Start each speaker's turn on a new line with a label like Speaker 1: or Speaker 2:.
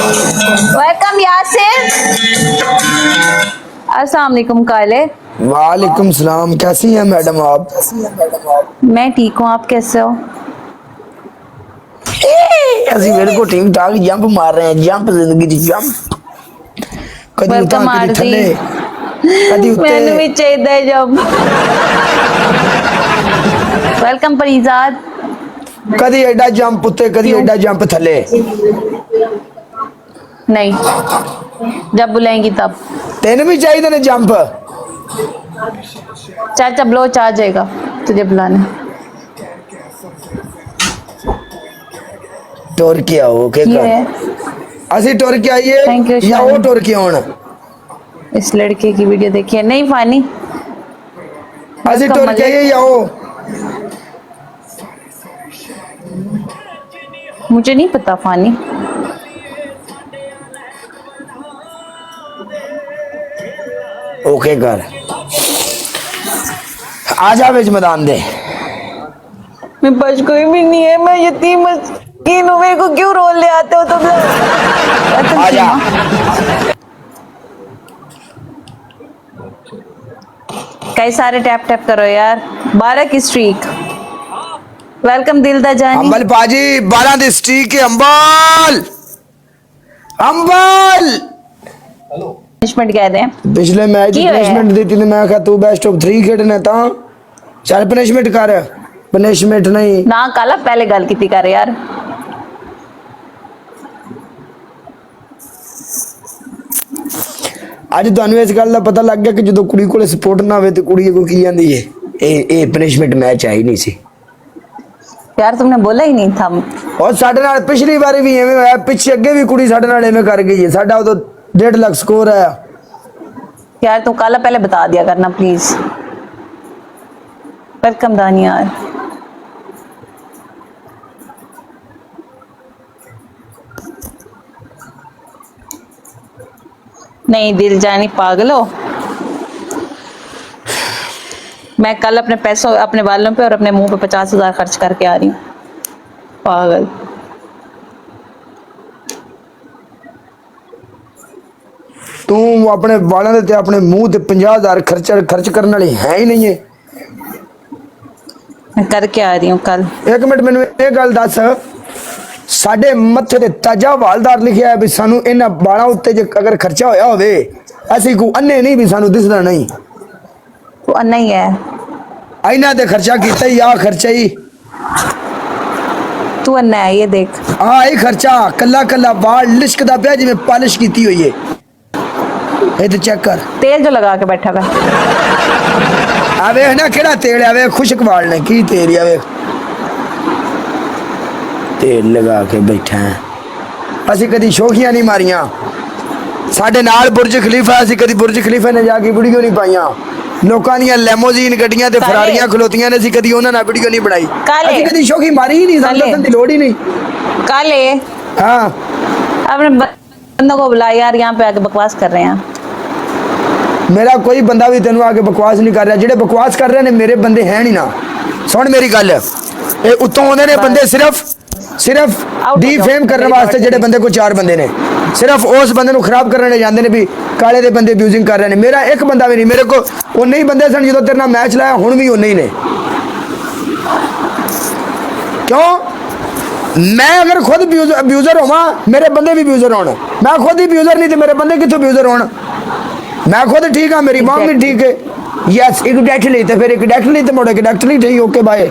Speaker 1: Welcome Yasir. अस्सलाम वालेकुम काले।
Speaker 2: वालेकुम सलाम। कैसी हैं मैडम आप?
Speaker 1: मैं ठीक हूँ, आप कैसे हो?
Speaker 2: ਅਸੀਂ ਬਿਲਕੁਲ ਠੀਕ ਠਾਕ ਜੰਪ ਮਾਰ ਰਹੇ ਹਾਂ। ਜੰਪ ਜ਼ਿੰਦਗੀ ਦੀ ਜੰਪ, ਕਦੀ ਉਤਾਂ
Speaker 1: वेलकम
Speaker 2: ਕਦੀ
Speaker 1: आरजी।
Speaker 2: ਥੱਲੇ ਕਦੀ ਉੱਤੇ।
Speaker 1: मैंने भी चाहिए जब। वेलकम परिजाद।
Speaker 2: कदी एडा जंप उत्ते कदी
Speaker 1: क्यों?
Speaker 2: एडा जंप थले।
Speaker 1: नहीं, जब बुलाएंगी तब।
Speaker 2: तेन भी चाहिए ने जंप।
Speaker 1: चाचा ब्लोच आ जाएगा तुझे बुलाने।
Speaker 2: टुर के आओ के
Speaker 1: ये
Speaker 2: कर
Speaker 1: है।
Speaker 2: ਅਸੀਂ ਟੁਰ ਕੇ ਆਈਏ
Speaker 1: थैंक यू
Speaker 2: ਜਾਂ ਉਹ
Speaker 1: शान।
Speaker 2: ਟੁਰ ਕੇ ਆਉਣ।
Speaker 1: इस लड़के की वीडियो देखिए। नहीं फानी।
Speaker 2: ਅਸੀਂ
Speaker 1: वेलकम
Speaker 2: ਟੁਰ के आइए
Speaker 1: मलिक।
Speaker 2: ਜਾਂ ਉਹ।
Speaker 1: मुझे नहीं पता फानी।
Speaker 2: ओके कर आ जा बीच मैदान दे।
Speaker 1: मेरे पास कोई भी नहीं है, मैं यतीम मस्कीन हूँ, मेरे को क्यों रोल ले आते हो तुम लोग?
Speaker 2: आ जा।
Speaker 1: कई सारे टैप टैप करो यार। 12 की स्ट्रीक। वेलकम दिलदा जानी।
Speaker 2: अंबल पाजी 12 दी स्ट्रीक है। अंबल अंबल
Speaker 1: पनिशमेंट कह रहे हैं।
Speaker 2: पिछले मैच
Speaker 1: की होया?
Speaker 2: पनिशमेंट दी थी मैं कहा तू बेस्ट ऑफ 3 खेडने ता चल पनिशमेंट कर। पनिशमेंट नहीं
Speaker 1: ना काला पहले गल की कर यार।
Speaker 2: ਅੱਜ ਤੁਹਾਨੂੰ ਇਸ ਗੱਲ ਦਾ ਪਤਾ ਲੱਗ ਗਿਆ ਕਿ ਜਦੋਂ ਕੁੜੀ ਕੋਲੇ ਸਪੋਰਟ ਨਾ ਹੋਵੇ ਤੇ ਕੁੜੀ ਕੋ ਕੀ ਜਾਂਦੀ ਏ। ਇਹ ਪਨਿਸ਼ਮੈਂਟ ਮੈਚ ਆਈ ਨਹੀਂ ਸੀ
Speaker 1: यार, तुमने बोला ही नहीं था।
Speaker 2: ਔਰ ਸਾਡੇ ਨਾਲ ਪਿਛਲੀ ਵਾਰੀ ਵੀ ਐਵੇਂ ਹੋਇਆ। ਪਿੱਛੇ ਅੱਗੇ ਵੀ ਕੁੜੀ ਸਾਡੇ ਨਾਲ ਐਵੇਂ ਕਰ ਗਈ ਹੈ। ਸਾਡਾ ਉਦੋਂ 1.5 ਲੱਖ ਸਕੋਰ ਆਇਆ।
Speaker 1: यार तुम काला पहले बता दिया करना प्लीज। वेलकम दानियार। नहीं दिल जानी पागल हो। मैं कल अपने पैसों अपने बालों पे और अपने मुंह पे 50,000 खर्च करके आ रही हूँ। पागल।
Speaker 2: ਤੂੰ ਆਪਣੇ ਵਾਲਾਂ ਦੇ ਤੇ ਆਪਣੇ ਮੂੰਹ ਤੇ 50,000 ਖਰਚ ਕਰਨ ਵਾਲੀ ਹੈ ਹੀ ਨਹੀਂ ਏ।
Speaker 1: मैं करके आ रही हूँ कल।
Speaker 2: ਇੱਕ ਮਿੰਟ ਮੈਨੂੰ ਇਹ ਗੱਲ ਦੱਸ। ਸਾਡੇ ਮੱਥੇ ਤੇ ਤਾਜਾ ਵਾਲਦਾਰ ਲਿਖਿਆ ਹੈ ਵੀ ਸਾਨੂੰ ਇਹਨਾਂ ਵਾਲਾਂ ਉੱਤੇ ਜੇ ਅਗਰ ਖਰਚਾ ਹੋਇਆ ਹੋਵੇ ਅਸੀਂ ਕੋ ਅੰਨੇ ਨਹੀਂ ਵੀ ਸਾਨੂੰ ਦਿਸਦਾ ਨਹੀਂ।
Speaker 1: वो अन्ना ही है।
Speaker 2: ਇਹਨਾਂ ਤੇ ਖਰਚਾ ਕੀਤਾ ਹੀ ਆ ਖਰਚਾ ਹੀ
Speaker 1: तू अन्ना है, ये देख।
Speaker 2: ਆ ਇਹ ਖਰਚਾ ਕੱਲਾ ਕੱਲਾ ਵਾਲ ਲਿਸ਼ਕਦਾ ਪਿਆ ਜਿਵੇਂ ਪਾਲਿਸ਼ ਕੀਤੀ ਹੋਈ ਏ। ਇਹ ਤੇ ਚੈੱਕ ਕਰ।
Speaker 1: तेल जो लगा के बैठा हुआ है।
Speaker 2: ਆ ਵੇਖ ਨਾ ਕਿਹੜਾ ਤੇਲ ਆ ਵੇਖ ਖੁਸ਼ਕ ਵਾਲ ਨੇ ਕੀ ਤੇਲ ਆ ਵੇਖ ਤੇਲ ਲਗਾ ਕੇ ਬੈਠਾ ਹੈ। ਅਸੀਂ ਕਦੀ ਸ਼ੋਖੀਆਂ ਨਹੀਂ ਮਾਰੀਆਂ। ਸਾਡੇ ਨਾਲ ਬੁਰਜ ਖਲੀਫਾ ਅਸੀਂ ਕਦੀ ਬੁਰਜ ਖਲੀਫਾ ਨੇ ਜਾ ਕੇ ਵੀਡੀਓ ਨਹੀਂ ਪਾਈਆਂ। ਲੋਕਾਂ ਦੀਆਂ ਲੈਮੋਜ਼ੀਨ ਗੱਡੀਆਂ ਤੇ ਫਰਾਰੀਆਂ ਖਲੋਤੀਆਂ ਨੇ ਅਸੀਂ ਕਦੀ ਉਹਨਾਂ ਨਾਲ ਵੀਡੀਓ ਨਹੀਂ ਬਣਾਈ। ਅਸੀਂ ਕਦੀ ਸ਼ੋਖੀ ਮਾਰੀ ਹੀ ਨਹੀਂ। ਸਾਨੂੰ ਦੱਸਣ ਦੀ ਲੋੜ ਹੀ ਨਹੀਂ।
Speaker 1: काले
Speaker 2: हाँ
Speaker 1: अपने बंदों को बुला यार, यहाँ पे आके बकवास कर रहे हैं।
Speaker 2: मेरा कोई बंदा भी तेन आके बकवास नहीं कर रहा। जेडे बकवास कर रहे ने मेरे बंदे हैं नहीं ना। सुन मेरी गल, ये उत्तों आते ने बंदे सिर्फ डी फेम करने वास्ते। जेडे बंदे को 4 बंदे ने सिर्फ उस बंदे को खराब करने जाते ने भी काले दे बंदे अब्यूजिंग कर रहे हैं। मेरा एक बंदा भी नहीं। मेरे को उन्ने ही बंदे सन जो तेरे नाल मैच लाया हुण भी उन्ने ही ने। क्यों? मैं अगर खुद अब्यूजर होवां मेरे बंदे भी अब्यूजर होण। मैं खुद ही अब्यूजर नहीं तो मेरे बंदे कित्थों अब्यूजर होण। मैं खुद ठीक हाँ, मेरी मां भी ठीक है। यस एक डेट ली तो फिर एक डेट ली तो मुड़ एक डेट ली ठीक। Okay bye.